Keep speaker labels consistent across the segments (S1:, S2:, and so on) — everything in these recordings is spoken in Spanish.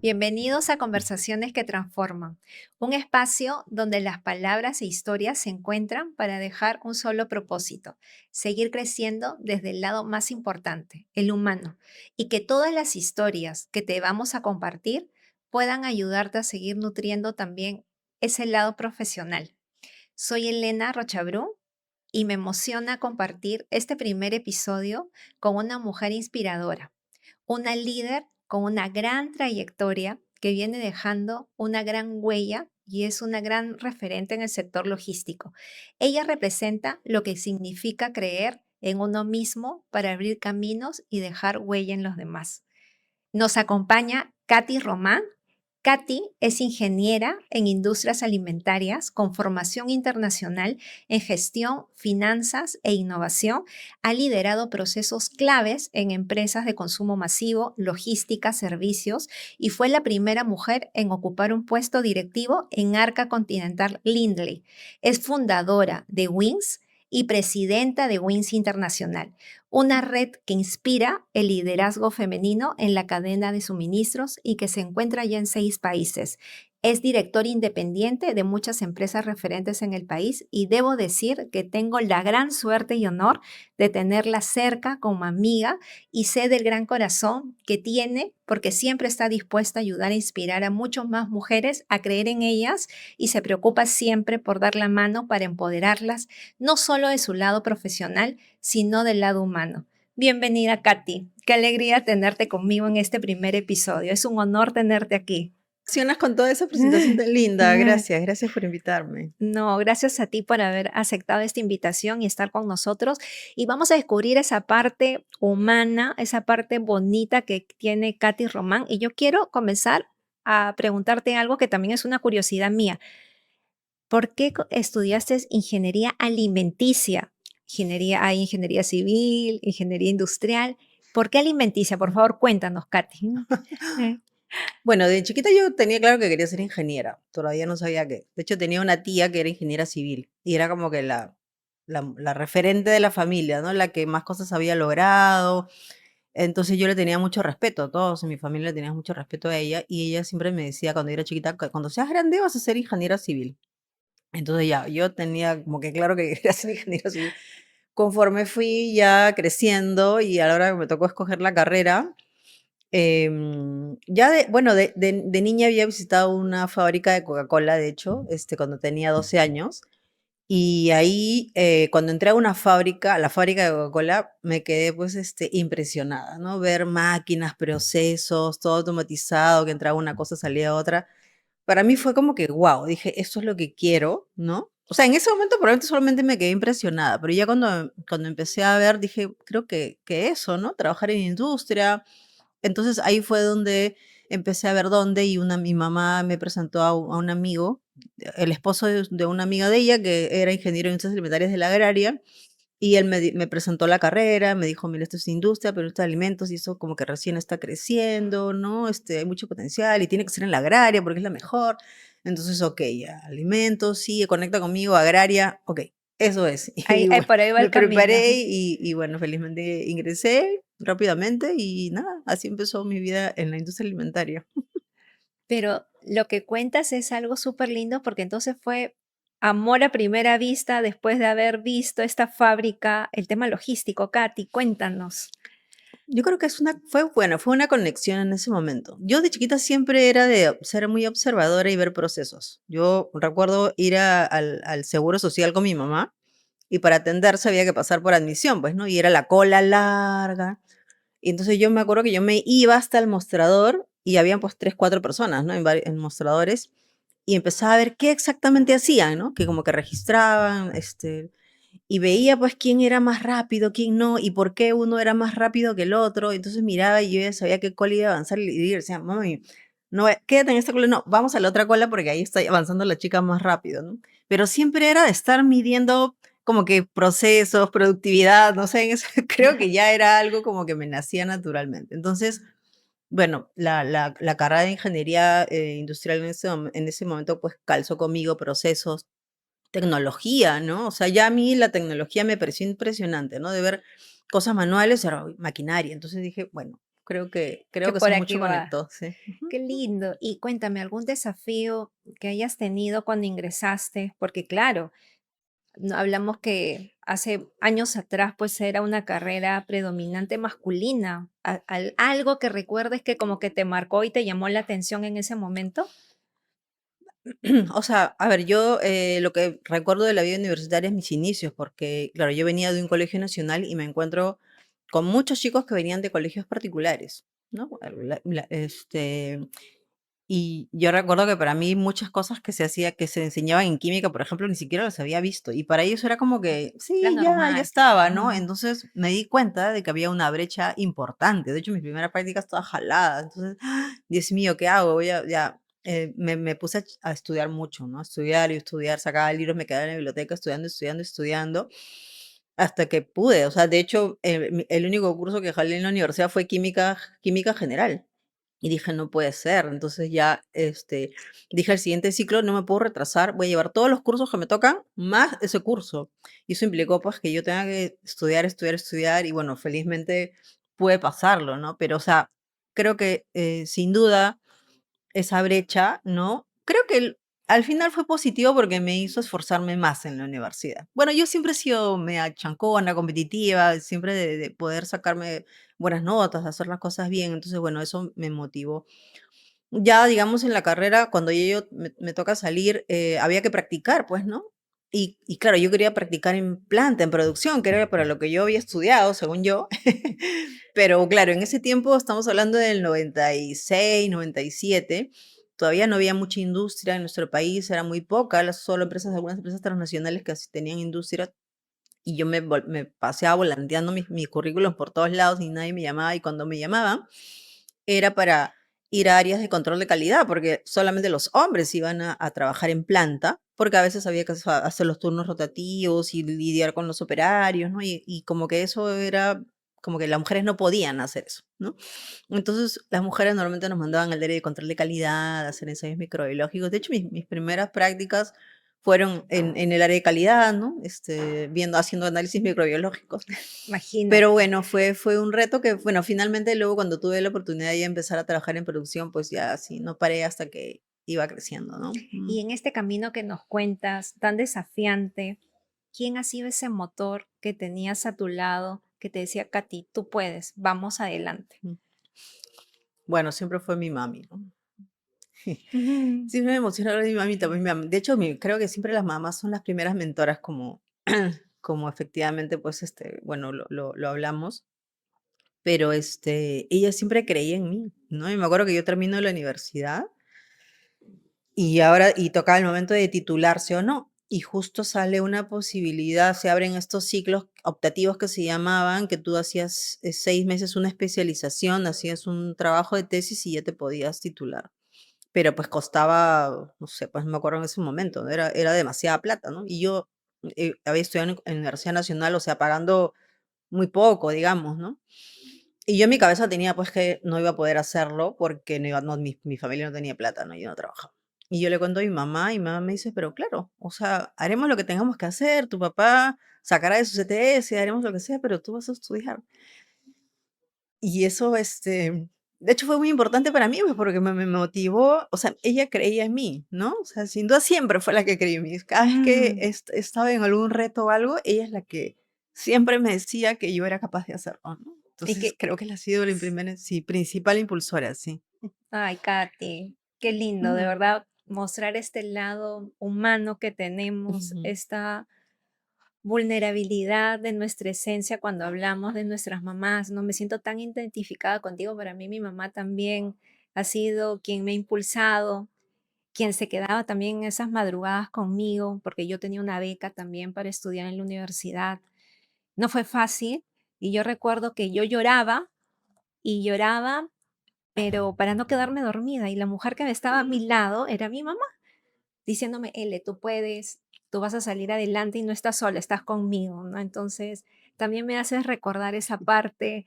S1: Bienvenidos a Conversaciones que Transforman, un espacio donde las palabras e historias se encuentran para dejar un solo propósito, seguir creciendo desde el lado más importante, el humano, y que todas las historias que te vamos a compartir puedan ayudarte a seguir nutriendo también ese lado profesional. Soy Elena Rochabrú y me emociona compartir este primer episodio con una mujer inspiradora, una líder con una gran trayectoria que viene dejando una gran huella y es una gran referente en el sector logístico. Ella representa lo que significa creer en uno mismo para abrir caminos y dejar huella en los demás. Nos acompaña Katy Román. Katy es ingeniera en industrias alimentarias con formación internacional en gestión, finanzas e innovación. Ha liderado procesos claves en empresas de consumo masivo, logística, servicios y fue la primera mujer en ocupar un puesto directivo en Arca Continental Lindley. Es fundadora de Wings y presidenta de Wings Internacional, una red que inspira el liderazgo femenino en la cadena de suministros y que se encuentra ya en 6 países. Es director independiente de muchas empresas referentes en el país y debo decir que tengo la gran suerte y honor de tenerla cerca como amiga y sé del gran corazón que tiene porque siempre está dispuesta a ayudar a inspirar a muchas más mujeres a creer en ellas y se preocupa siempre por dar la mano para empoderarlas, no solo de su lado profesional, sino del lado humano. Bienvenida, Katy. Qué alegría tenerte conmigo en este primer episodio. Es un honor tenerte aquí.
S2: Emocionas con toda esa presentación tan linda. Gracias, gracias por invitarme.
S1: No, gracias a ti por haber aceptado esta invitación y estar con nosotros. Y vamos a descubrir esa parte humana, esa parte bonita que tiene Katy Román. Y yo quiero comenzar a preguntarte algo que también es una curiosidad mía. ¿Por qué estudiaste ingeniería alimenticia? Hay ingeniería civil, ingeniería industrial. ¿Por qué alimenticia? Por favor, cuéntanos, Katy. Eh,
S2: Bueno, de chiquita yo tenía claro que quería ser ingeniera, todavía no sabía qué. De hecho, tenía una tía que era ingeniera civil y era como que la referente de la familia, ¿no? La que más cosas había logrado. Entonces yo le tenía mucho respeto, todos en mi familia le teníamos mucho respeto a ella y ella siempre me decía cuando yo era chiquita, que cuando seas grande vas a ser ingeniera civil. Entonces ya, yo tenía como que claro que quería ser ingeniera civil. Conforme fui ya creciendo y a la hora que me tocó escoger la carrera, ya bueno, de niña había visitado una fábrica de Coca-Cola, de hecho, cuando tenía 12 años. Y ahí, cuando entré a una fábrica, a la fábrica de Coca-Cola, me quedé pues impresionada, ¿no? Ver máquinas, procesos, todo automatizado, que entraba una cosa, salía otra. Para mí fue como que, wow, dije, esto es lo que quiero, ¿no? O sea, en ese momento probablemente solamente me quedé impresionada, pero ya cuando empecé a ver, dije, creo que eso, ¿no? Trabajar en industria, entonces ahí fue donde empecé a ver dónde y mi mamá me presentó a un amigo, el esposo de una amiga de ella que era ingeniero en industrias alimentarias de la agraria y él me presentó la carrera, me dijo, mira, esto es industria, pero esto es alimentos y eso como que recién está creciendo, ¿no? Hay mucho potencial y tiene que ser en la agraria porque es la mejor. Entonces, ok, ya, alimentos, sí, conecta conmigo, agraria, ok, eso es. Y bueno,
S1: por ahí va
S2: me
S1: el camino.
S2: preparé y bueno, felizmente ingresé rápidamente y nada, así empezó mi vida en la industria alimentaria.
S1: Pero lo que cuentas es algo súper lindo porque entonces fue amor a primera vista después de haber visto esta fábrica, el tema logístico. Katy, cuéntanos.
S2: Yo creo que fue una conexión en ese momento. Yo de chiquita siempre era de ser muy observadora y ver procesos. Yo recuerdo ir al Seguro Social con mi mamá y para atenderse había que pasar por admisión, pues, ¿no? Y era la cola larga. Y entonces yo me acuerdo que yo me iba hasta el mostrador y habían pues 3, 4 personas, ¿no? En mostradores y empezaba a ver qué exactamente hacían, ¿no? Que como que registraban, y veía pues quién era más rápido, quién no, y por qué uno era más rápido que el otro. Entonces miraba y yo ya sabía qué cola iba a avanzar y decía, mami, no, quédate en esta cola, no, vamos a la otra cola porque ahí está avanzando la chica más rápido, ¿no? Pero siempre era de estar midiendo como que procesos, productividad, no sé, creo que ya era algo como que me nacía naturalmente. Entonces, bueno, la carrera de ingeniería industrial en ese momento pues calzó conmigo procesos, tecnología, ¿no? O sea, ya a mí la tecnología me pareció impresionante, ¿no? De ver cosas manuales, ahora maquinaria. Entonces dije, bueno, Creo
S1: que
S2: que
S1: por
S2: eso
S1: aquí
S2: mucho
S1: va.
S2: conectó, sí. Ujú.
S1: Qué lindo. Y cuéntame, ¿algún desafío que hayas tenido cuando ingresaste? Porque claro, no hablamos que hace años atrás, pues, era una carrera predominante masculina. ¿Algo que recuerdes que como que te marcó y te llamó la atención en ese momento?
S2: O sea, a ver, yo, lo que recuerdo de la vida universitaria es mis inicios, porque, claro, yo venía de un colegio nacional y me encuentro con muchos chicos que venían de colegios particulares, ¿no? Y yo recuerdo que para mí muchas cosas que se enseñaban en química, por ejemplo, ni siquiera las había visto. Y para ellos era como que,
S1: Era
S2: sí, ya
S1: normal.
S2: estaba, ¿no? Entonces me di cuenta de que había una brecha importante. De hecho, mi primera práctica estaba jalada. Entonces, Dios mío, ¿qué hago? Ya, me puse a estudiar mucho, ¿no? A estudiar y estudiar, sacaba libros, me quedaba en la biblioteca estudiando, estudiando, estudiando, hasta que pude. O sea, de hecho, el único curso que jalé en la universidad fue química general. Y dije, no puede ser. Entonces ya, dije, el siguiente ciclo no me puedo retrasar, voy a llevar todos los cursos que me tocan, más ese curso. Y eso implicó pues que yo tenga que estudiar, estudiar, estudiar, y bueno, felizmente pude pasarlo, ¿no? Pero, o sea, creo que sin duda esa brecha, ¿no? Creo que al final fue positivo porque me hizo esforzarme más en la universidad. Bueno, yo siempre he sido media chancona, competitiva, siempre de poder sacarme buenas notas, hacer las cosas bien. Entonces, bueno, eso me motivó. Ya, digamos, en la carrera, cuando ya yo me toca salir, había que practicar, pues, ¿no? Y claro, yo quería practicar en planta, en producción, que era para lo que yo había estudiado, según yo. Pero claro, en ese tiempo, estamos hablando del 96, 97, todavía no había mucha industria en nuestro país, era muy poca, las solo empresas, algunas empresas transnacionales que así tenían industria, y yo me paseaba volanteando mis currículos por todos lados y nadie me llamaba, y cuando me llamaban era para ir a áreas de control de calidad, porque solamente los hombres iban a trabajar en planta, porque a veces había que hacer los turnos rotativos y lidiar con los operarios, ¿no? Y como que eso era, como que las mujeres no podían hacer eso, ¿no? Entonces, las mujeres normalmente nos mandaban al área de control de calidad, a hacer ensayos microbiológicos. De hecho, mis primeras prácticas fueron en el área de calidad, ¿no? Haciendo análisis microbiológicos. Pero
S1: Imagínate.
S2: bueno, fue un reto que, bueno, finalmente luego cuando tuve la oportunidad de empezar a trabajar en producción, pues ya sí, no paré hasta que iba creciendo, ¿no?
S1: Y en este camino que nos cuentas, tan desafiante, ¿quién ha sido ese motor que tenías a tu lado que te decía, Katy, tú puedes, vamos adelante?
S2: Mm. Bueno, siempre fue mi mami, ¿no?
S1: Ujú.
S2: Siempre me emociona hablar de mi mami también. De hecho, creo que siempre las mamás son las primeras mentoras, como efectivamente, pues, bueno, lo hablamos, pero ella siempre creía en mí, ¿no? Y me acuerdo que yo termino la universidad y tocaba el momento de titularse o no. Y justo sale una posibilidad, se abren estos ciclos optativos que se llamaban, que tú hacías 6 meses una especialización, hacías un trabajo de tesis y ya te podías titular. Pero pues costaba, no sé, pues no me acuerdo en ese momento, ¿no? Era demasiada plata, ¿no? Y yo había estudiado en Universidad Nacional, o sea, pagando muy poco, digamos, ¿no? Y yo en mi cabeza tenía pues que no iba a poder hacerlo porque mi familia no tenía plata, ¿no? Yo no trabajaba. Y yo le cuento a mi mamá y mi mamá me dice, pero claro, o sea, haremos lo que tengamos que hacer, tu papá sacará de su CTS, haremos lo que sea, pero tú vas a estudiar. Y eso, de hecho fue muy importante para mí, pues porque me motivó, o sea, ella creía en mí, ¿no? O sea, sin duda siempre fue la que creía en mí. Cada vez que
S1: Mm,
S2: estaba en algún reto o algo, ella es la que siempre me decía que yo era capaz de hacerlo, ¿no?
S1: y
S2: Entonces
S1: que,
S2: creo que él ha sido la primera, sí, principal impulsora, sí.
S1: ay, Katy, qué lindo, de
S2: Ujú,
S1: verdad, mostrar este lado humano que tenemos,
S2: ujú,
S1: esta vulnerabilidad de nuestra esencia cuando hablamos de nuestras mamás, ¿no? Me siento tan identificada contigo. Para mí, mi mamá también ha sido quien me ha impulsado, quien se quedaba también en esas madrugadas conmigo, porque yo tenía una beca también para estudiar en la universidad. No fue fácil y yo recuerdo que yo lloraba y lloraba, pero para no quedarme dormida, y la mujer que estaba a mi lado era mi mamá diciéndome: "Ele, tú puedes, tú vas a salir adelante y no estás sola, estás conmigo", ¿no? Entonces, también me haces recordar esa parte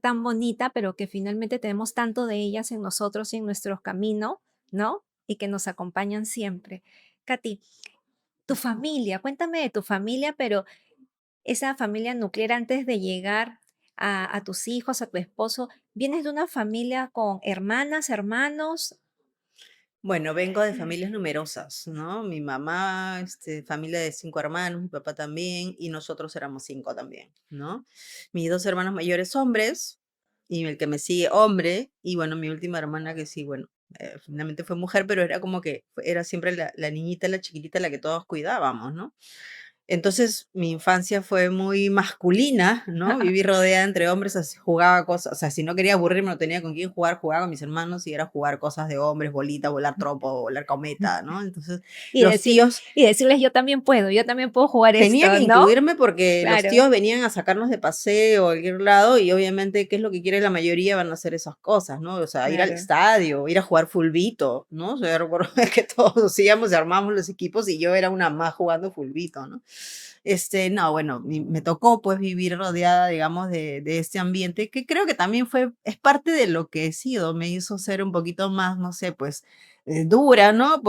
S1: tan bonita, pero que finalmente tenemos tanto de ellas en nosotros y en nuestros caminos, ¿no? Y que nos acompañan siempre. Katy, tu familia, cuéntame de tu familia, pero esa familia nuclear antes de llegar a tus hijos, a tu esposo, ¿Vienes de una familia con hermanas, hermanos?
S2: Bueno, vengo de familias numerosas, ¿no? Mi mamá, familia de 5 hermanos, mi papá también, y nosotros éramos 5 también, ¿no? Mis 2 hermanos mayores hombres, y el que me sigue hombre, y bueno, mi última hermana que sí, bueno, finalmente fue mujer, pero era como que era siempre la niñita, la chiquitita, la que todos cuidábamos, ¿no? Entonces, mi infancia fue muy masculina, ¿no? Viví rodeada entre hombres, así, jugaba cosas, o sea, si no quería aburrirme, no tenía con quién jugar, jugaba con mis hermanos y era jugar cosas de hombres, bolita, volar trompo, volar cometa, ¿no? Entonces,
S1: Y
S2: los
S1: decir
S2: tíos
S1: y decirles: yo también puedo jugar
S2: tenía
S1: esto",
S2: que
S1: ¿no?
S2: incluirme porque los
S1: Claro,
S2: tíos venían a sacarnos de paseo a cualquier lado y obviamente, ¿qué es lo que quiere la mayoría? Van a hacer esas cosas, ¿no? O sea, ir al
S1: claro.
S2: estadio, ir a jugar fulbito, ¿no? O sea, yo recuerdo que todos nos íbamos y armábamos los equipos y yo era una más jugando fulbito, ¿no? No, bueno, me tocó pues vivir rodeada, digamos, de este ambiente que creo que también es parte de lo que he sido, me hizo ser un poquito más, no sé, pues dura, ¿no?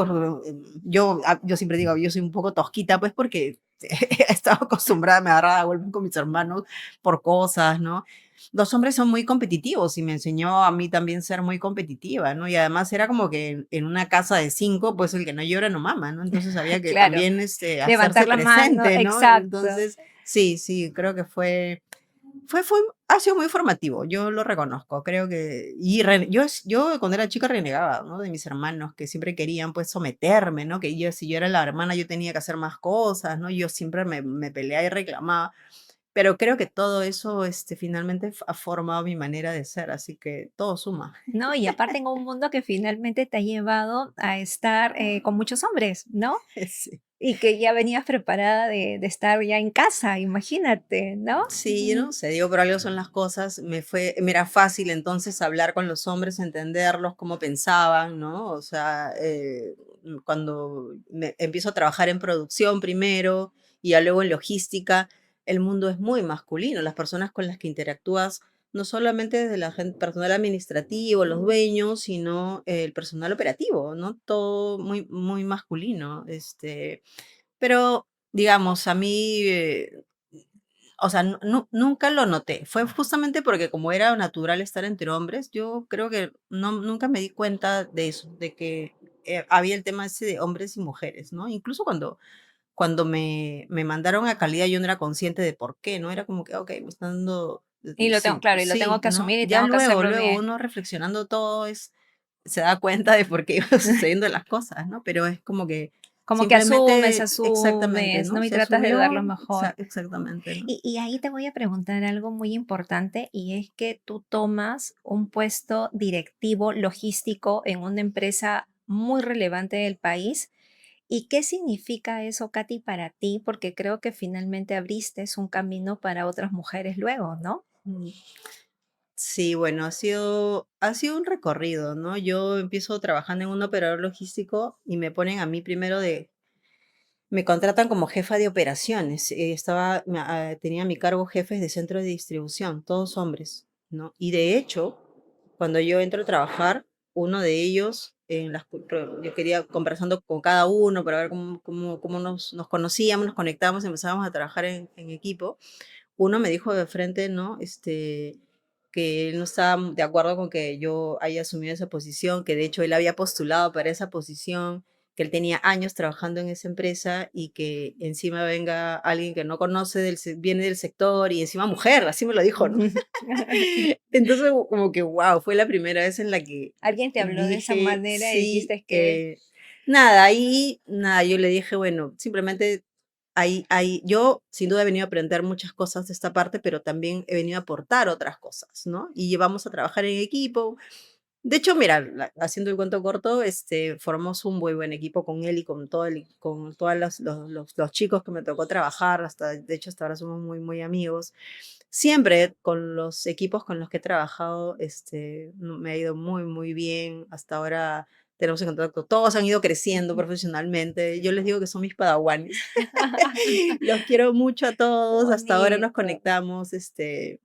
S2: Yo siempre digo, yo soy un poco tosquita, pues porque he estado acostumbrada, me agarraba a golpes con mis hermanos por cosas, ¿no? Los hombres son muy competitivos y me enseñó a mí también ser muy competitiva, ¿no? Y además era como que en una casa de 5, pues el que no llora no mama, ¿no? Entonces había que
S1: Claro,
S2: también
S1: levantar
S2: hacerse
S1: la mano,
S2: presente, ¿no?
S1: exacto.
S2: Entonces, sí, sí, creo que fue, ha sido muy formativo, yo lo reconozco, creo que, yo cuando era chica renegaba, ¿no? De mis hermanos que siempre querían pues someterme, ¿no? Que yo, si yo era la hermana, yo tenía que hacer más cosas, ¿no? Yo siempre me peleaba y reclamaba, pero creo que todo eso, finalmente ha formado mi manera de ser, así que todo suma.
S1: No, y aparte en un mundo que finalmente te ha llevado a estar, con muchos hombres, ¿no?
S2: Sí.
S1: Y que ya venías preparada de estar ya en casa, imagínate, ¿no?
S2: Sí, yo no sé, digo, por algo son las cosas. Me era fácil entonces hablar con los hombres, entenderlos, cómo pensaban, ¿no? O sea, cuando empiezo a trabajar en producción primero y ya luego en logística, el mundo es muy masculino. Las personas con las que interactúas, no solamente desde la gente, personal administrativo, los dueños, sino el personal operativo, ¿no? Todo muy, muy masculino. Pero, digamos, a mí, o sea, nunca lo noté. Fue justamente porque como era natural estar entre hombres, yo creo que nunca me di cuenta de eso, de que había el tema ese de hombres y mujeres, ¿no? Incluso cuando me mandaron a calidad, yo no era consciente de por qué, ¿no? Era como que, ok, me están dando,
S1: Y lo tengo
S2: sí,
S1: claro, y lo tengo
S2: sí,
S1: que
S2: ¿no?
S1: asumir y
S2: Ya
S1: tengo que hacerlo
S2: luego
S1: bien.
S2: uno reflexionando todo se da cuenta de por qué iban sucediendo las cosas, ¿no? Pero es como que
S1: Como que
S2: simplemente, exactamente,
S1: asumes,
S2: ¿no?
S1: ¿no? Y
S2: Se
S1: tratas de dar lo
S2: asumió,
S1: mejor.
S2: exactamente, ¿no?
S1: Y ahí te voy a preguntar algo muy importante, y es que tú tomas un puesto directivo logístico en una empresa muy relevante del país. ¿Y qué significa eso, Katy, para ti? Porque creo que finalmente abriste un camino para otras mujeres luego, ¿no?
S2: Mm. Sí, bueno, ha sido un recorrido, ¿no? Yo empiezo trabajando en un operador logístico y me ponen a mí primero me contratan como jefa de operaciones. Tenía a mi cargo jefes de centro de distribución, todos hombres, ¿no? Y de hecho, cuando yo entro a trabajar, uno de ellos, yo quería conversando con cada uno para ver cómo nos conocíamos, nos conectábamos, empezábamos a trabajar en equipo. Uno me dijo de frente, ¿no? Que él no estaba de acuerdo con que yo haya asumido esa posición, que de hecho él había postulado para esa posición, que él tenía años trabajando en esa empresa y que encima venga alguien que no conoce, viene del sector y encima mujer, así me lo dijo, ¿no? Entonces como que, wow, fue la primera vez en la que
S1: Alguien te habló de esa
S2: dije,
S1: manera y
S2: sí,
S1: dijiste que
S2: nada, ahí, nada, yo le dije, bueno, simplemente yo sin duda he venido a aprender muchas cosas de esta parte, pero también he venido a aportar otras cosas, ¿no? Y llevamos a trabajar en equipo. De hecho, mira, haciendo el cuento corto, formamos un muy buen equipo con él y con todos los chicos que me tocó trabajar, de hecho, hasta ahora somos muy, muy amigos. Siempre con los equipos con los que he trabajado, me ha ido muy, muy bien. Hasta ahora tenemos en contacto, todos han ido creciendo profesionalmente. Yo les digo que son mis padawanes. Los quiero mucho a
S1: qué
S2: todos, hasta ahora nos
S1: bonito.
S2: conectamos,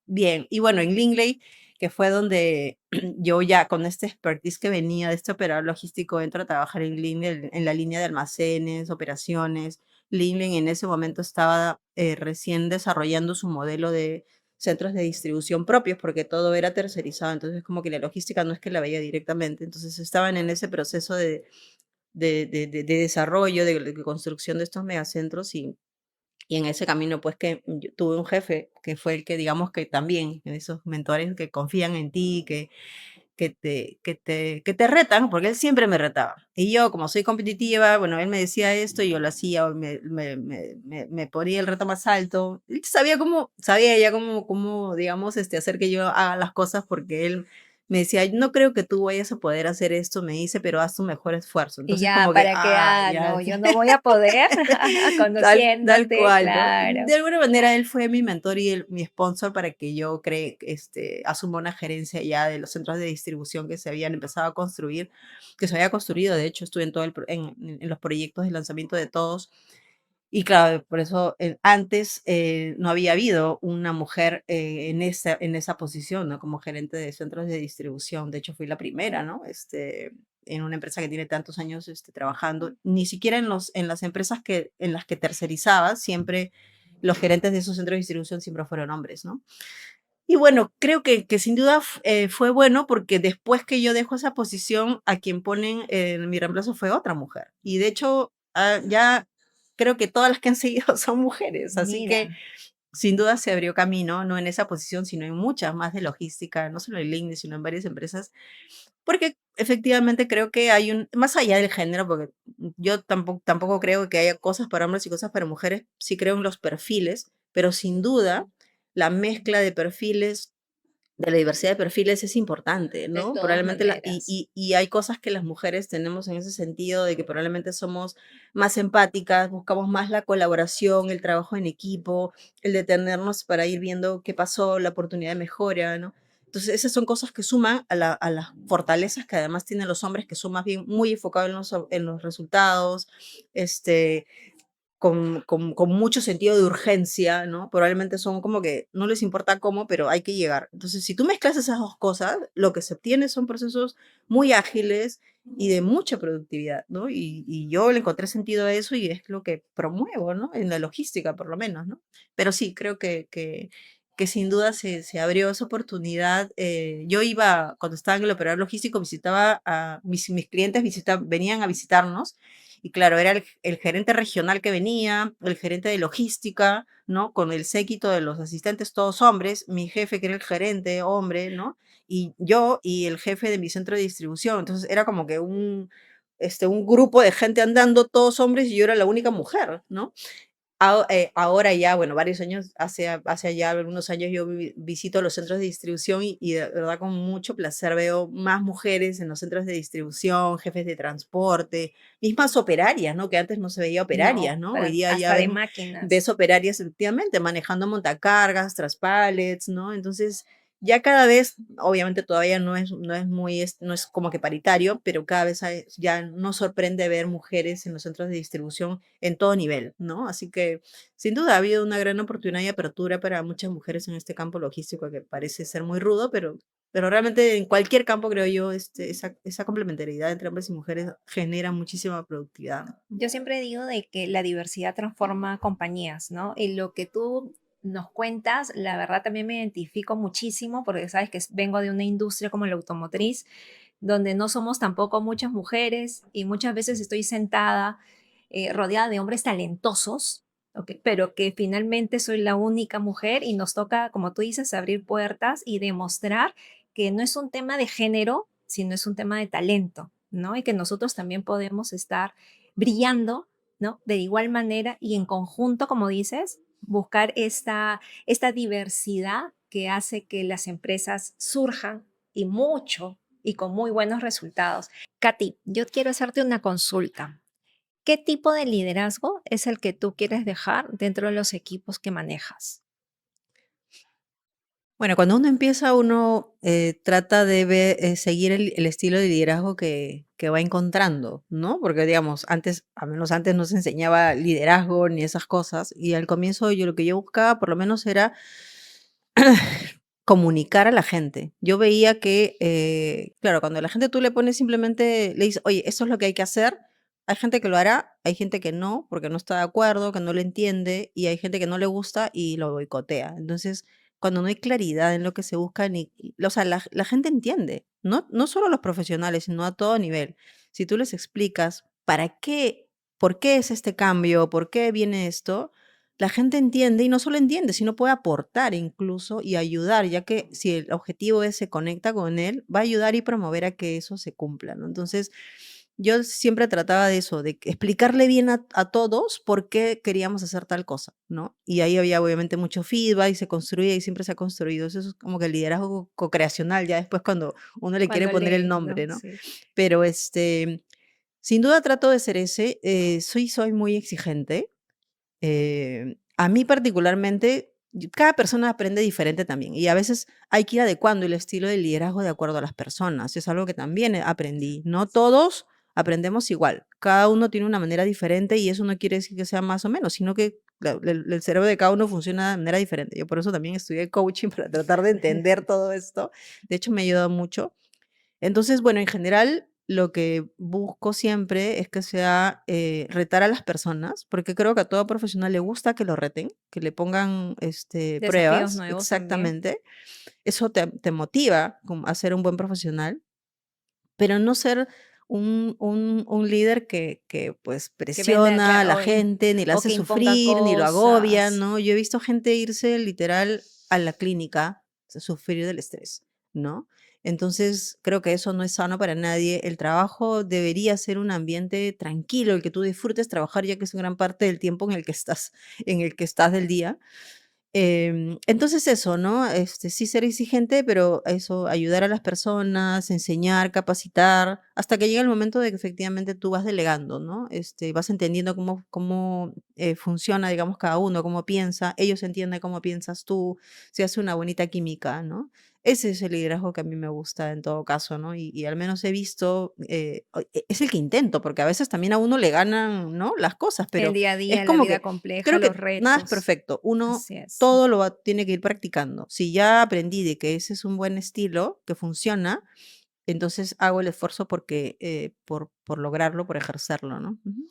S2: bien. Y bueno, en Lingley, que fue donde yo ya con este expertise que venía de este operador logístico, entro a trabajar en Lingley, en la línea de almacenes, operaciones. Lingley en ese momento estaba recién desarrollando su modelo de centros de distribución propios porque todo era tercerizado, entonces como que la logística no es que la veía directamente, entonces estaban en ese proceso de desarrollo, de construcción de estos megacentros y en ese camino, pues que yo tuve un jefe que fue el que, digamos que también, en esos mentores que confían en ti, que te retan, porque él siempre me retaba. Y yo, como soy competitiva, bueno, él me decía esto y yo lo hacía, o me ponía el reto más alto. Él sabía ya cómo, digamos, hacer que yo haga las cosas, porque él me decía, no creo que tú vayas a poder hacer esto, me dice, pero haz tu mejor esfuerzo.
S1: Y
S2: Entonces,
S1: ya,
S2: como que,
S1: para que,
S2: ya,
S1: no, yo no voy a poder,
S2: tal
S1: conociéndote,
S2: cual, ¿no?
S1: claro.
S2: De alguna manera él fue mi mentor y mi sponsor para que yo asuma una gerencia ya de los centros de distribución que se habían empezado a construir, que se había construido, de hecho estuve en todo en los proyectos de lanzamiento de todos. Y claro, por eso antes no había habido una mujer en esa posición, ¿no? Como gerente de centros de distribución. De hecho, fui la primera, ¿no? En una empresa que tiene tantos años trabajando. Ni siquiera en las empresas en las que tercerizaba, siempre los gerentes de esos centros de distribución siempre fueron hombres, ¿no? Y bueno, creo que sin duda fue bueno porque después que yo dejo esa posición, a quien ponen en mi reemplazo fue otra mujer. Y de hecho, ya creo que todas las que han seguido son mujeres, así que
S1: Mira,
S2: sin duda se abrió camino, no en esa posición, sino en muchas más de logística, no solo en LinkedIn, sino en varias empresas, porque efectivamente creo que más allá del género, porque yo tampoco creo que haya cosas para hombres y cosas para mujeres, sí creo en los perfiles, pero sin duda la mezcla de perfiles, de la diversidad de perfiles es importante,
S1: de
S2: ¿no?
S1: todas
S2: Probablemente y,
S1: maneras.
S2: y- y hay cosas que las mujeres tenemos en ese sentido de que probablemente somos más empáticas, buscamos más la colaboración, el trabajo en equipo, el detenernos para ir viendo qué pasó, la oportunidad de mejora, ¿no? Entonces, esas son cosas que suman a las fortalezas que además tienen los hombres, que son más bien muy enfocados en los resultados, este, con mucho sentido de urgencia, ¿no? Probablemente son como que no les importa cómo, pero hay que llegar. Entonces, si tú mezclas esas dos cosas, lo que se obtiene son procesos muy ágiles y de mucha productividad, ¿no? Y yo le encontré sentido a eso y es lo que promuevo, ¿no? En la logística, por lo menos, ¿no? Pero sí, creo que sin duda se abrió esa oportunidad. Yo iba, cuando estaba en el operador logístico, visitaba a mis clientes, venían a visitarnos y claro, era el gerente regional que venía, el gerente de logística, ¿no? Con el séquito de los asistentes, todos hombres, mi jefe, que era el gerente, hombre, ¿no? Y yo y el jefe de mi centro de distribución. Entonces era como que un grupo de gente andando, todos hombres, y yo era la única mujer, ¿no? Ahora ya, bueno, varios años, hace ya algunos años yo visito los centros de distribución y de verdad con mucho placer veo más mujeres en los centros de distribución, jefes de transporte, mismas operarias, ¿no? Que antes no se veía
S1: No,
S2: operarias, ¿no? Hoy día ya
S1: hasta de
S2: ves
S1: máquinas.
S2: operarias efectivamente manejando montacargas, traspallets, ¿no? Entonces, ya cada vez, obviamente todavía no es como que paritario, pero cada vez ya nos sorprende ver mujeres en los centros de distribución en todo nivel, ¿no? Así que sin duda ha habido una gran oportunidad y apertura para muchas mujeres en este campo logístico que parece ser muy rudo, pero realmente en cualquier campo, creo yo, esa complementariedad entre hombres y mujeres genera muchísima productividad.
S1: Yo siempre digo de que la diversidad transforma compañías, ¿no? Y lo que tú nos cuentas, la verdad también me identifico muchísimo porque sabes que vengo de una industria como la automotriz, donde no somos tampoco muchas mujeres y muchas veces estoy sentada rodeada de hombres talentosos, ¿ok? Pero que finalmente soy la única mujer y nos toca, como tú dices, abrir puertas y demostrar que no es un tema de género, sino es un tema de talento, ¿no? Y que nosotros también podemos estar brillando, ¿no? De igual manera y en conjunto, como dices, buscar esta diversidad que hace que las empresas surjan y mucho y con muy buenos resultados. Katy, yo quiero hacerte una consulta. ¿Qué tipo de liderazgo es el que tú quieres dejar dentro de los equipos que manejas?
S2: Bueno, cuando uno empieza, uno trata de seguir el estilo de liderazgo que va encontrando, ¿no? Porque, digamos, antes, al menos antes no se enseñaba liderazgo ni esas cosas, y al comienzo lo que yo buscaba por lo menos era comunicar a la gente. Yo veía que, claro, cuando a la gente tú le pones simplemente, le dices, oye, esto es lo que hay que hacer, hay gente que lo hará, hay gente que no, porque no está de acuerdo, que no lo entiende, y hay gente que no le gusta y lo boicotea. Entonces, cuando no hay claridad en lo que se busca, o sea, la gente entiende, no solo los profesionales, sino a todo nivel. Si tú les explicas para qué, por qué es este cambio, por qué viene esto, la gente entiende y no solo entiende, sino puede aportar incluso y ayudar, ya que si el objetivo es se conecta con él, va a ayudar y promover a que eso se cumpla, ¿no? Entonces, yo siempre trataba de eso, de explicarle bien a todos por qué queríamos hacer tal cosa, ¿no? Y ahí había obviamente mucho feedback y se construía y siempre se ha construido. Eso es como que el liderazgo co-creacional, ya después cuando uno le quiere
S1: Cuando
S2: poner el
S1: leen, ¿no?
S2: nombre, ¿no?
S1: Sí.
S2: Pero sin duda trato de ser ese. Soy muy exigente. A mí particularmente, cada persona aprende diferente también y a veces hay que ir adecuando el estilo de liderazgo de acuerdo a las personas. Es algo que también aprendí. No todos aprendemos igual. Cada uno tiene una manera diferente y eso no quiere decir que sea más o menos, sino que el cerebro de cada uno funciona de manera diferente. Yo por eso también estudié coaching para tratar de entender todo esto. De hecho, me ha ayudado mucho. Entonces, bueno, en general, lo que busco siempre es que sea retar a las personas, porque creo que a todo profesional le gusta que lo reten, que le pongan
S1: Desafíos
S2: pruebas,
S1: nuevos también.
S2: exactamente. Eso te motiva a ser un buen profesional, pero no ser un líder que pues
S1: Que venda,
S2: presiona a
S1: claro,
S2: la gente, ni la
S1: o
S2: hace
S1: que imponga
S2: sufrir, ni lo agobia,
S1: cosas.
S2: ¿no? Yo he visto gente irse literal a la clínica a sufrir del estrés, ¿no? Entonces, creo que eso no es sano para nadie. El trabajo debería ser un ambiente tranquilo, el que tú disfrutes trabajar, ya que es gran parte del tiempo en el que estás del día. Entonces eso, ¿no? Sí ser exigente, pero eso, ayudar a las personas, enseñar, capacitar, hasta que llega el momento de que efectivamente tú vas delegando, ¿no? Vas entendiendo cómo funciona, digamos, cada uno, cómo piensa, ellos entienden cómo piensas tú, se hace una bonita química, ¿no? Ese es el liderazgo que a mí me gusta en todo caso, ¿no? Y al menos he visto, es el que intento, porque a veces también a uno le ganan, ¿no? Las cosas,
S1: El
S2: pero
S1: día a
S2: es
S1: día, la
S2: como
S1: vida
S2: que
S1: compleja,
S2: creo
S1: los
S2: que nada es
S1: retos.
S2: perfecto. Uno
S1: Así es.
S2: todo tiene que ir practicando. Si ya aprendí de que ese es un buen estilo, que funciona, entonces hago el esfuerzo por lograrlo, por ejercerlo, ¿no? Ujú.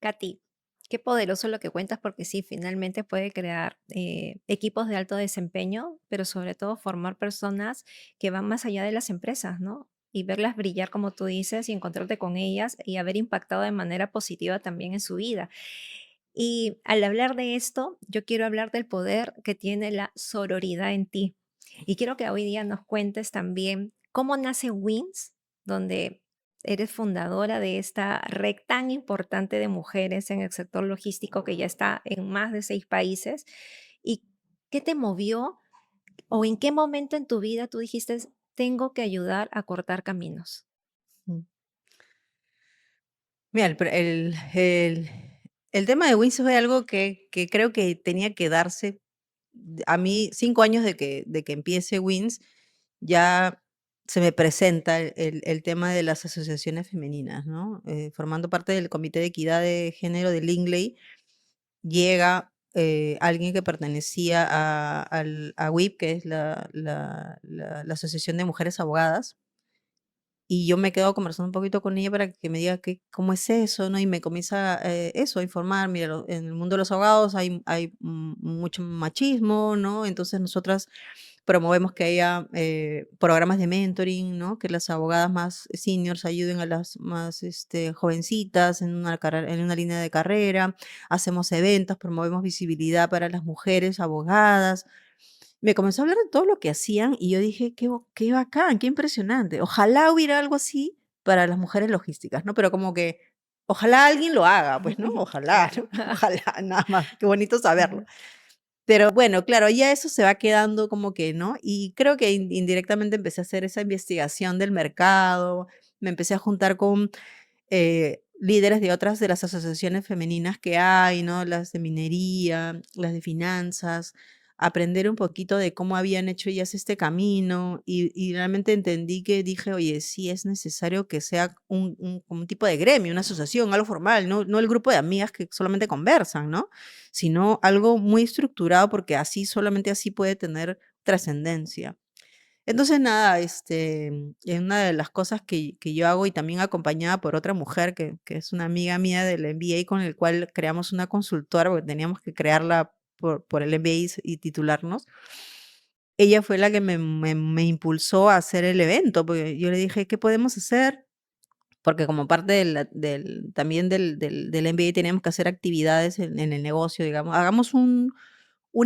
S1: Katy, qué poderoso lo que cuentas porque sí, finalmente puede crear equipos de alto desempeño, pero sobre todo formar personas que van más allá de las empresas, ¿no? Y verlas brillar, como tú dices, y encontrarte con ellas y haber impactado de manera positiva también en su vida. Y al hablar de esto, yo quiero hablar del poder que tiene la sororidad en ti. Y quiero que hoy día nos cuentes también cómo nace WINS, donde eres fundadora de esta red tan importante de mujeres en el sector logístico que ya está en más de 6 países. ¿Y qué te movió o en qué momento en tu vida tú dijiste, tengo que ayudar a cortar caminos?
S2: Mm. Mira, el tema de Winx fue algo que creo que tenía que darse. A mí, 5 años de que empiece Wins, ya se me presenta el tema de las asociaciones femeninas, ¿no? Formando parte del Comité de Equidad de Género de Lingley, llega alguien que pertenecía a WIP, que es la Asociación de Mujeres Abogadas, y yo me quedo conversando un poquito con ella para que me diga cómo es eso, ¿no? Y me comienza eso, a informar. Mira, en el mundo de los abogados hay mucho machismo, ¿no? Entonces nosotras promovemos que haya programas de mentoring, ¿no? Que las abogadas más seniors ayuden a las más jovencitas en una línea de carrera. Hacemos eventos, promovemos visibilidad para las mujeres abogadas. Me comenzó a hablar de todo lo que hacían y yo dije, qué bacán, qué impresionante. Ojalá hubiera algo así para las mujeres logísticas, ¿no? Pero como que, ojalá alguien lo haga, pues, ¿no? Ojalá,
S1: Claro.
S2: ¿no? Ojalá, nada más. Qué bonito saberlo. Pero bueno, claro, ya eso se va quedando como que, ¿no? Y creo que indirectamente empecé a hacer esa investigación del mercado, me empecé a juntar con líderes de otras de las asociaciones femeninas que hay, ¿no? Las de minería, las de finanzas, aprender un poquito de cómo habían hecho ellas este camino y realmente entendí que dije, oye, sí es necesario que sea como un tipo de gremio, una asociación, algo formal, no el grupo de amigas que solamente conversan, ¿no? Sino algo muy estructurado porque así, solamente así puede tener trascendencia. Entonces, nada, una de las cosas que yo hago y también acompañada por otra mujer que es una amiga mía del MBA con el cual creamos una consultora porque teníamos que crearla por el MBA y titularnos. ella fue la que me impulsó a hacer el evento, porque yo le dije, ¿qué podemos hacer? Porque como parte también del MBA teníamos que hacer actividades en el negocio, digamos. Hagamos un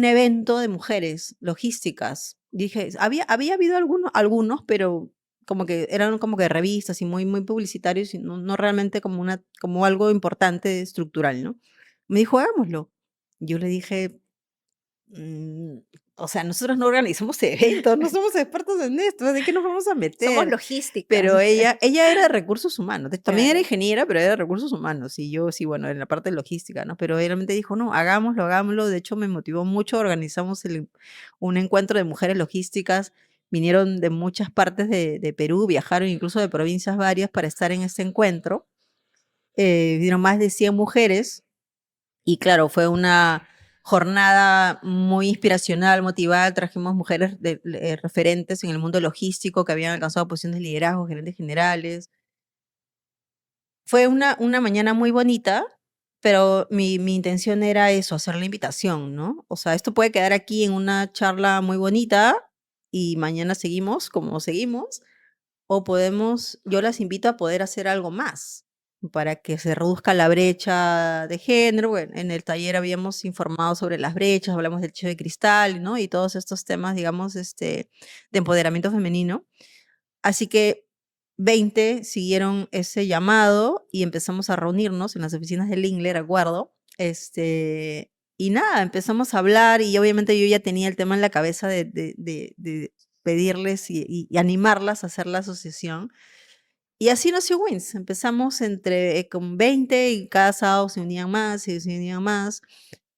S2: evento de mujeres logísticas. Dije, había habido algunos, pero como que eran como que revistas y muy publicitarios y no realmente como algo importante estructural, ¿no? Me dijo, hagámoslo. Yo le dije, "Mm, o sea, nosotros no organizamos eventos, no somos expertos en esto, ¿de qué nos vamos a
S1: Somos
S2: meter?".
S1: logísticas.
S2: Pero ella era de recursos humanos, también era
S1: Claro.
S2: ingeniera, pero era de recursos humanos, y yo sí, bueno, en la parte de logística, ¿no? Pero ella realmente dijo, no, hagámoslo, hagámoslo. De hecho, me motivó mucho, organizamos un encuentro de mujeres logísticas, vinieron de muchas partes de Perú, viajaron incluso de provincias varias para estar en este encuentro. Vinieron más de 100 mujeres, y claro, fue una jornada muy inspiracional, motivada. Trajimos mujeres referentes en el mundo logístico que habían alcanzado posiciones de liderazgo, gerentes generales. Fue una mañana muy bonita, pero mi intención era eso, hacer la invitación, ¿no? O sea, esto puede quedar aquí en una charla muy bonita y mañana seguimos como seguimos, o yo las invito a poder hacer algo más para que se reduzca la brecha de género. Bueno, en el taller habíamos informado sobre las brechas, hablamos del techo de cristal, ¿no? Y todos estos temas, digamos, de empoderamiento femenino. Así que 20 siguieron ese llamado y empezamos a reunirnos en las oficinas de Lingler, acuerdo. Y nada, empezamos a hablar y obviamente yo ya tenía el tema en la cabeza de pedirles y animarlas a hacer la asociación. Y así nació Wins. Empezamos con 20 y cada sábado se unían más y se unían más.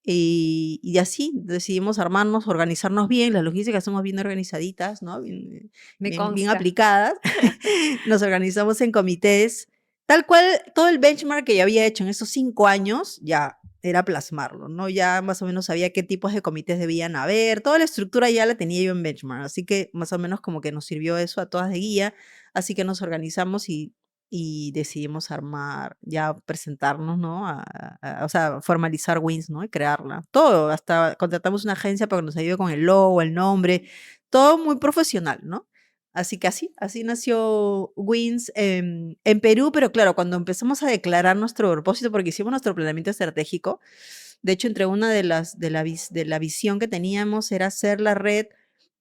S2: Y así decidimos armarnos, organizarnos bien. Las logísticas somos bien organizaditas, ¿no?
S1: Me
S2: Bien
S1: consta.
S2: aplicadas. Nos organizamos en comités. Tal cual, todo el benchmark que yo había hecho en esos 5 años, ya era plasmarlo, ¿no? Ya más o menos sabía qué tipos de comités debían haber. Toda la estructura ya la tenía yo en benchmark. Así que más o menos como que nos sirvió eso a todas de guía. Así que nos organizamos y decidimos armar, ya presentarnos, ¿no? O sea, formalizar Wins, ¿no? Y crearla. Todo, hasta contratamos una agencia para que nos ayude con el logo, el nombre, todo muy profesional, ¿no? Así que así nació Wins en Perú, pero claro, cuando empezamos a declarar nuestro propósito, porque hicimos nuestro planeamiento estratégico, de hecho, entre una de la visión que teníamos era ser la red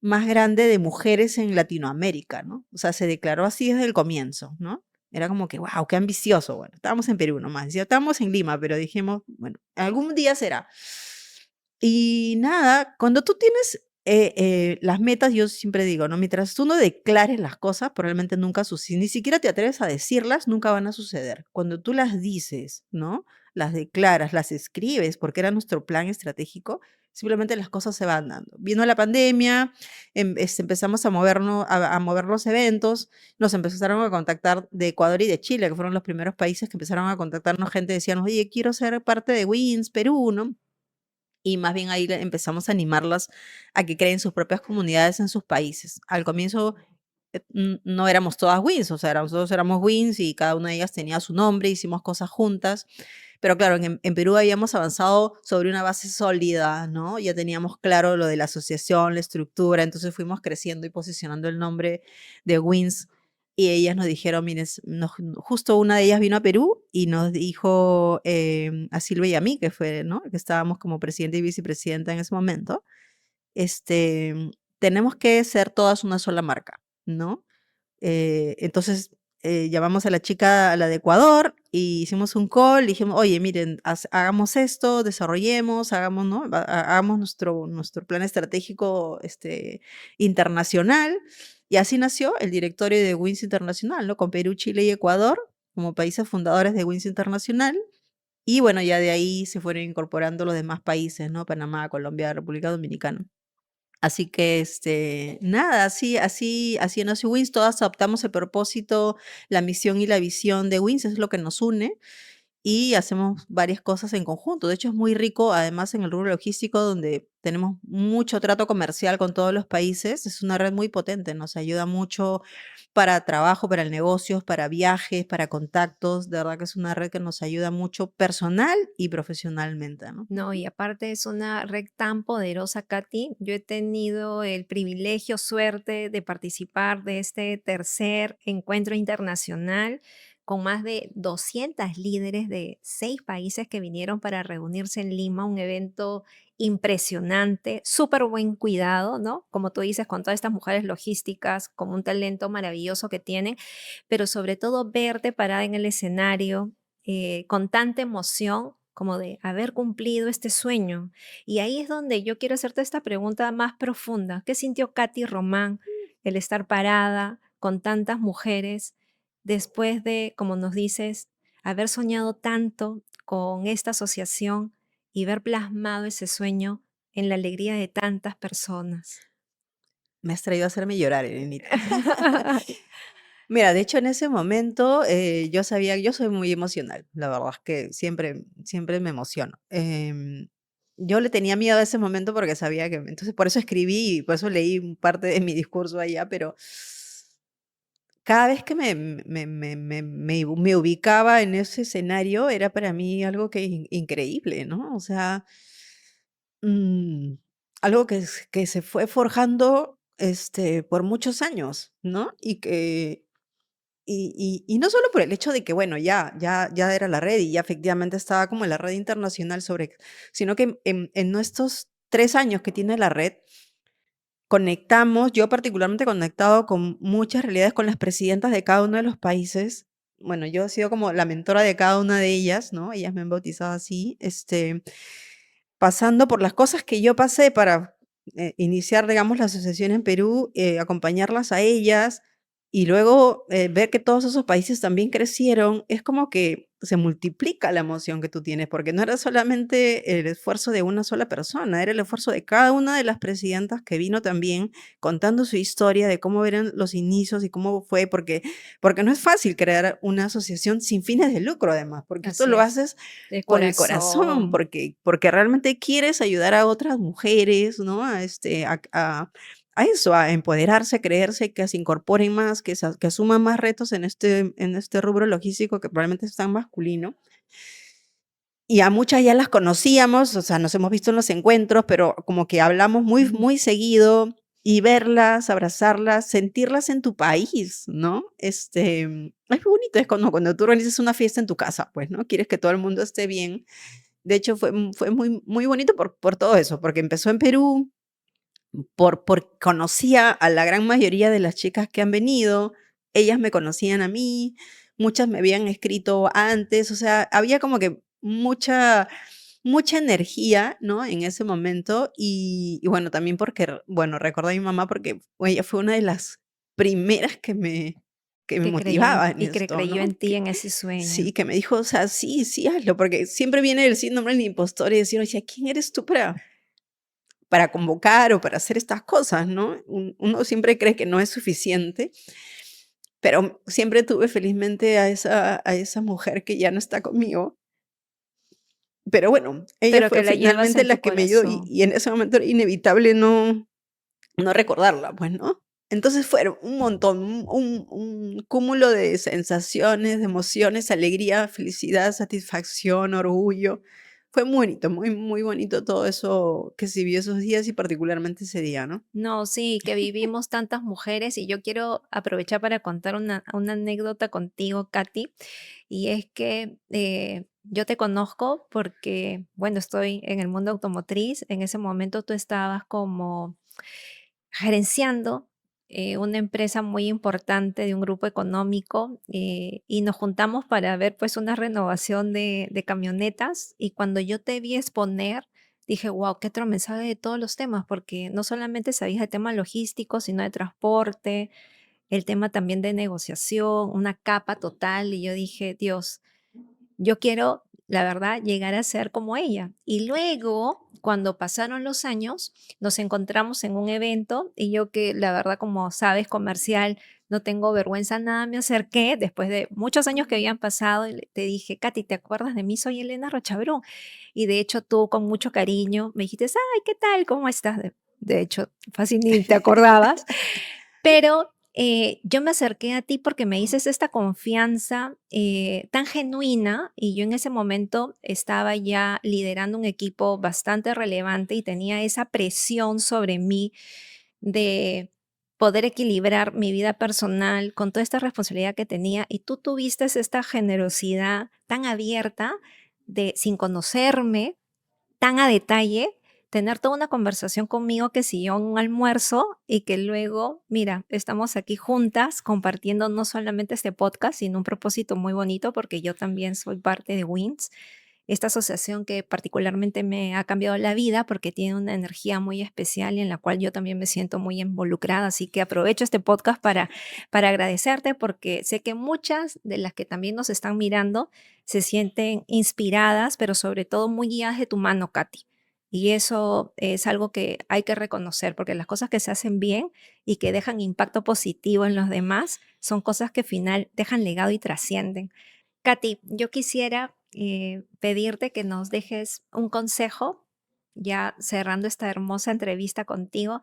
S2: más grande de mujeres en Latinoamérica, ¿no? O sea, se declaró así desde el comienzo, ¿no? Era como que, wow, qué ambicioso. Bueno, estábamos en Perú nomás, decía, estábamos en Lima, pero dijimos, bueno, algún día será. Y nada, cuando tú tienes las metas, yo siempre digo, ¿no? Mientras tú no declares las cosas, probablemente nunca suceden. Ni siquiera te atreves a decirlas, nunca van a suceder. Cuando tú las dices, ¿no? Las declaras, las escribes, porque era nuestro plan estratégico, simplemente las cosas se van dando. Vino la pandemia, empezamos a mover los eventos, nos empezaron a contactar de Ecuador y de Chile, que fueron los primeros países que empezaron a contactarnos gente, decían, oye, quiero ser parte de Wins Perú, ¿no? Y más bien ahí empezamos a animarlas a que creen sus propias comunidades en sus países. Al comienzo no éramos todas Wins, o sea, nosotros éramos Wins y cada una de ellas tenía su nombre, hicimos cosas juntas, pero claro, en Perú habíamos avanzado sobre una base sólida, ¿no? Ya teníamos claro lo de la asociación, la estructura, entonces fuimos creciendo y posicionando el nombre de Wins. Y ellas nos dijeron, miren, justo una de ellas vino a Perú y nos dijo a Silvia y a mí, que fue, ¿no? Que estábamos como presidente y vicepresidenta en ese momento, este, tenemos que ser todas una sola marca, ¿no? Entonces llamamos a la chica, a la de Ecuador, y hicimos un call, y dijimos, oye, miren, hagamos esto, desarrollemos, hagamos, ¿no? Hagamos nuestro plan estratégico internacional. Y así nació el directorio de Wins Internacional, ¿no? Con Perú, Chile y Ecuador como países fundadores de Wins Internacional. Y bueno, ya de ahí se fueron incorporando los demás países, ¿no? Panamá, Colombia, República Dominicana. Así que, nada, así nació Wins. Todas adoptamos el propósito, la misión y la visión de Wins, es lo que nos une. y hacemos varias cosas en conjunto. De hecho, es muy rico, además, en el rubro logístico, donde tenemos mucho trato comercial con todos los países. Es una red muy potente, nos ayuda mucho para trabajo, para negocios, para viajes, para contactos. De verdad que es una red que nos ayuda mucho personal y profesionalmente, ¿no?
S1: No, y aparte es una red tan poderosa, Katy. Yo he tenido el privilegio, suerte de participar de este tercer encuentro internacional con más de 200 líderes de 6 países que vinieron para reunirse en Lima, un evento impresionante, súper buen cuidado, ¿no? Como tú dices, con todas estas mujeres logísticas, con un talento maravilloso que tienen, pero sobre todo verte parada en el escenario con tanta emoción como de haber cumplido este sueño. Y ahí es donde yo quiero hacerte esta pregunta más profunda. ¿Qué sintió Katy Román el estar parada con tantas mujeres después de, como nos dices, haber soñado tanto con esta asociación y ver plasmado ese sueño en la alegría de tantas personas?
S2: Me has traído a hacerme llorar, Elenita. Mira, de hecho, en ese momento, yo sabía yo soy muy emocional, la verdad es que siempre me emociono. Yo le tenía miedo a ese momento porque sabía que entonces por eso escribí y por eso leí parte de mi discurso allá, pero cada vez que me ubicaba en ese escenario, era para mí algo que increíble, ¿no? O sea, mm, algo que se fue forjando, por muchos años, ¿no? Y no solo por el hecho de que, bueno, ya era la red y ya efectivamente estaba como en la red internacional sobre, sino que en estos 3 años que tiene la red, conectamos, yo particularmente conectado con muchas realidades, con las presidentas de cada uno de los países. Bueno, yo he sido como la mentora de cada una de ellas, ¿no? Ellas me han bautizado así, pasando por las cosas que yo pasé para iniciar, digamos, la asociación en Perú, acompañarlas a ellas y luego ver que todos esos países también crecieron, es como que se multiplica la emoción que tú tienes, porque no era solamente el esfuerzo de una sola persona, era el esfuerzo de cada una de las presidentas que vino también contando su historia de cómo eran los inicios y cómo fue, porque no es fácil crear una asociación sin fines de lucro, además, porque esto
S1: Así
S2: lo
S1: es,
S2: haces
S1: de
S2: con el corazón,
S1: corazón.
S2: porque realmente quieres ayudar a otras mujeres, ¿no? A eso, a empoderarse, a creerse, que se incorporen más, que asuman más retos en este rubro logístico que probablemente es tan masculino. Y a muchas ya las conocíamos, o sea, nos hemos visto en los encuentros, pero como que hablamos muy seguido y verlas, abrazarlas, sentirlas en tu país, ¿no? Es bonito, es cuando tú organizas una fiesta en tu casa, pues, ¿no? Quieres que todo el mundo esté bien. De hecho, fue muy bonito por todo eso, porque empezó en Perú, conocía a la gran mayoría de las chicas que han venido, ellas me conocían a mí, muchas me habían escrito antes, o sea, había como que mucha energía, ¿no? En ese momento y bueno, también porque, bueno, recuerdo a mi mamá porque ella fue una de las primeras que me motivaba en
S1: Y que
S2: esto,
S1: creyó
S2: ¿no?
S1: en ti, en ese sueño.
S2: Sí, que me dijo, o sea, sí, sí, hazlo, porque siempre viene el síndrome del impostor y decir, oye, ¿quién eres tú para convocar o para hacer estas cosas, ¿no? Uno siempre cree que no es suficiente, pero siempre tuve felizmente a esa mujer que ya no está conmigo. Pero bueno, ella
S1: Pero
S2: fue
S1: que la llevas
S2: finalmente
S1: en
S2: la
S1: tu
S2: que me ayudó y,
S1: corazón.
S2: y en ese momento era inevitable no recordarla, pues, ¿no? Entonces fueron un montón, un cúmulo de sensaciones, de emociones, alegría, felicidad, satisfacción, orgullo. Fue muy bonito, muy bonito todo eso que se vivió esos días y particularmente ese día, ¿no?
S1: No, sí, que vivimos tantas mujeres y yo quiero aprovechar para contar una anécdota contigo, Katy, y es que yo te conozco porque, bueno, estoy en el mundo automotriz. En ese momento tú estabas como gerenciando una empresa muy importante de un grupo económico y nos juntamos para ver pues una renovación de camionetas y cuando yo te vi exponer, dije, wow, qué otro mensaje de todos los temas, porque no solamente sabías de temas logísticos, sino de transporte, el tema también de negociación, una capa total y yo dije, Dios, yo quiero, la verdad, llegar a ser como ella. Y luego, cuando pasaron los años, nos encontramos en un evento y yo que, la verdad, como sabes, comercial, no tengo vergüenza, nada, me acerqué después de muchos años que habían pasado y te dije, Katy, ¿te acuerdas de mí? Soy Elena Rochabrún. Y de hecho tú con mucho cariño me dijiste, ay, ¿qué tal? ¿Cómo estás? De hecho, fácil ni te acordabas. Pero yo me acerqué a ti porque me dices esta confianza tan genuina y yo en ese momento estaba ya liderando un equipo bastante relevante y tenía esa presión sobre mí de poder equilibrar mi vida personal con toda esta responsabilidad que tenía y tú tuviste esta generosidad tan abierta de sin conocerme tan a detalle, tener toda una conversación conmigo que siguió un almuerzo y que luego, mira, estamos aquí juntas compartiendo no solamente este podcast, sino un propósito muy bonito porque yo también soy parte de WINS, esta asociación que particularmente me ha cambiado la vida porque tiene una energía muy especial y en la cual yo también me siento muy involucrada. Así que aprovecho este podcast para agradecerte porque sé que muchas de las que también nos están mirando se sienten inspiradas, pero sobre todo muy guiadas de tu mano, Katy. Y eso es algo que hay que reconocer, porque las cosas que se hacen bien y que dejan impacto positivo en los demás son cosas que al final dejan legado y trascienden. Katy, yo quisiera pedirte que nos dejes un consejo, ya cerrando esta hermosa entrevista contigo,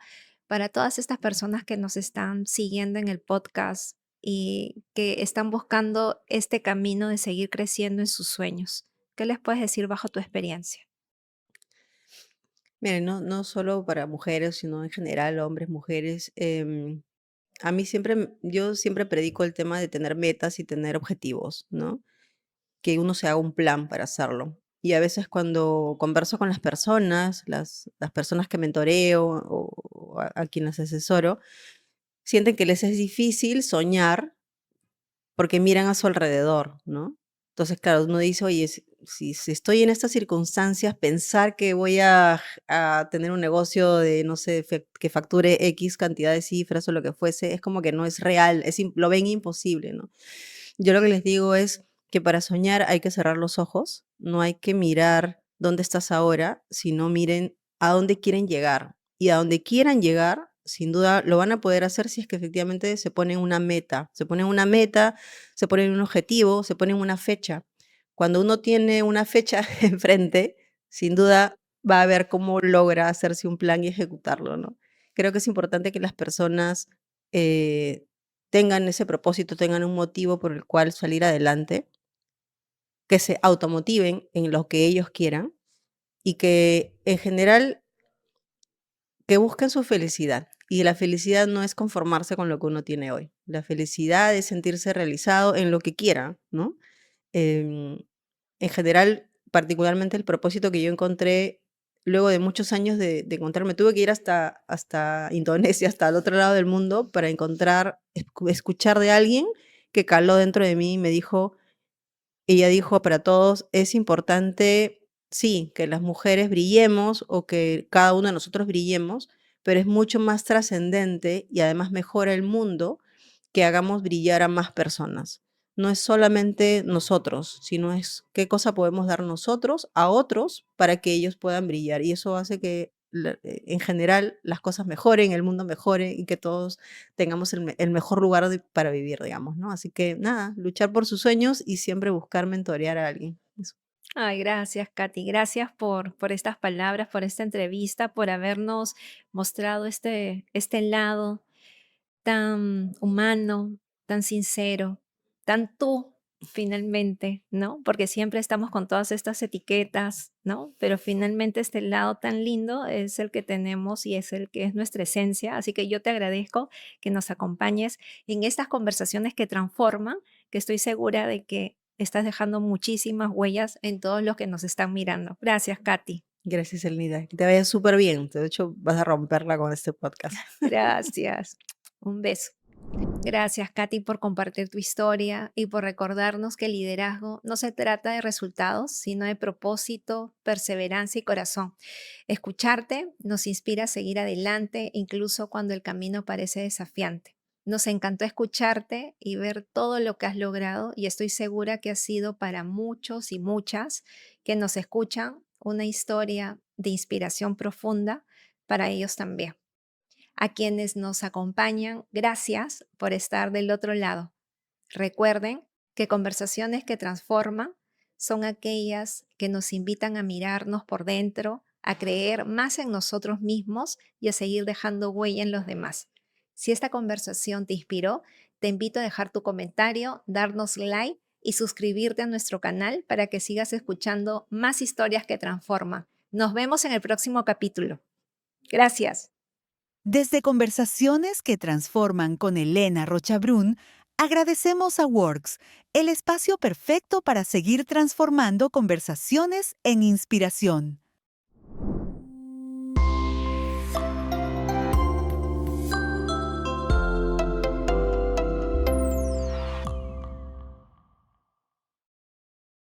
S1: para todas estas personas que nos están siguiendo en el podcast y que están buscando este camino de seguir creciendo en sus sueños. ¿Qué les puedes decir bajo tu experiencia?
S2: Miren, no solo para mujeres, sino en general, hombres, mujeres. A mí siempre, yo siempre predico el tema de tener metas y tener objetivos, ¿no? Que uno se haga un plan para hacerlo. Y a veces cuando converso con las personas, las personas que mentoreo o a quienes asesoro, sienten que les es difícil soñar porque miran a su alrededor, ¿no? Entonces, claro, uno dice, oye, si estoy en estas circunstancias, pensar que voy a tener un negocio de, no sé, que facture X cantidad de cifras o lo que fuese, es como que no es real, lo ven imposible, ¿no? Yo lo que les digo es que para soñar hay que cerrar los ojos, no hay que mirar dónde estás ahora, sino miren a dónde quieren llegar. Y a donde quieran llegar, sin duda lo van a poder hacer si es que efectivamente se ponen una meta. Se ponen una meta, se ponen un objetivo, se ponen una fecha. Cuando uno tiene una fecha enfrente, sin duda va a ver cómo logra hacerse un plan y ejecutarlo, ¿no? Creo que es importante que las personas eh, tengan ese propósito, tengan un motivo por el cual salir adelante, que se automotiven en lo que ellos quieran y que en general que busquen su felicidad. Y la felicidad no es conformarse con lo que uno tiene hoy. La felicidad es sentirse realizado en lo que quiera, ¿no? Em, en general, particularmente el propósito que yo encontré luego de muchos años de encontrarme, tuve que ir hasta Indonesia, hasta el otro lado del mundo, para encontrar, escuchar de alguien que caló dentro de mí y me dijo, ella dijo para todos, es importante, sí, que las mujeres brillemos o que cada uno de nosotros brillemos, pero es mucho más trascendente y además mejora el mundo que hagamos brillar a más personas. No es solamente nosotros, sino es qué cosa podemos dar nosotros a otros para que ellos puedan brillar. Y eso hace que en general las cosas mejoren, el mundo mejore y que todos tengamos el mejor lugar para vivir, digamos, ¿no? Así que nada, luchar por sus sueños y siempre buscar mentorear a alguien. Eso.
S1: Ay, gracias, Katy. Gracias por estas palabras, por esta entrevista, por habernos mostrado este lado tan humano, tan sincero, tan tú finalmente, ¿no? Porque siempre estamos con todas estas etiquetas, ¿no? Pero finalmente este lado tan lindo es el que tenemos y es el que es nuestra esencia. Así que yo te agradezco que nos acompañes en estas conversaciones que transforman, que estoy segura de que estás dejando muchísimas huellas en todos los que nos están mirando. Gracias, Katy.
S2: Gracias, Elnida. Que te vaya súper bien. De hecho, vas a romperla con este podcast.
S1: Gracias. Un beso. Gracias, Katy, por compartir tu historia y por recordarnos que el liderazgo no se trata de resultados, sino de propósito, perseverancia y corazón. Escucharte nos inspira a seguir adelante, incluso cuando el camino parece desafiante. Nos encantó escucharte y ver todo lo que has logrado y estoy segura que ha sido para muchos y muchas que nos escuchan una historia de inspiración profunda para ellos también. A quienes nos acompañan, gracias por estar del otro lado. Recuerden que conversaciones que transforman son aquellas que nos invitan a mirarnos por dentro, a creer más en nosotros mismos y a seguir dejando huella en los demás. Si esta conversación te inspiró, te invito a dejar tu comentario, darnos like y suscribirte a nuestro canal para que sigas escuchando más historias que transforman. Nos vemos en el próximo capítulo. Gracias.
S3: Desde Conversaciones que Transforman con Elena Rochabrún, agradecemos a Works, el espacio perfecto para seguir transformando conversaciones en inspiración.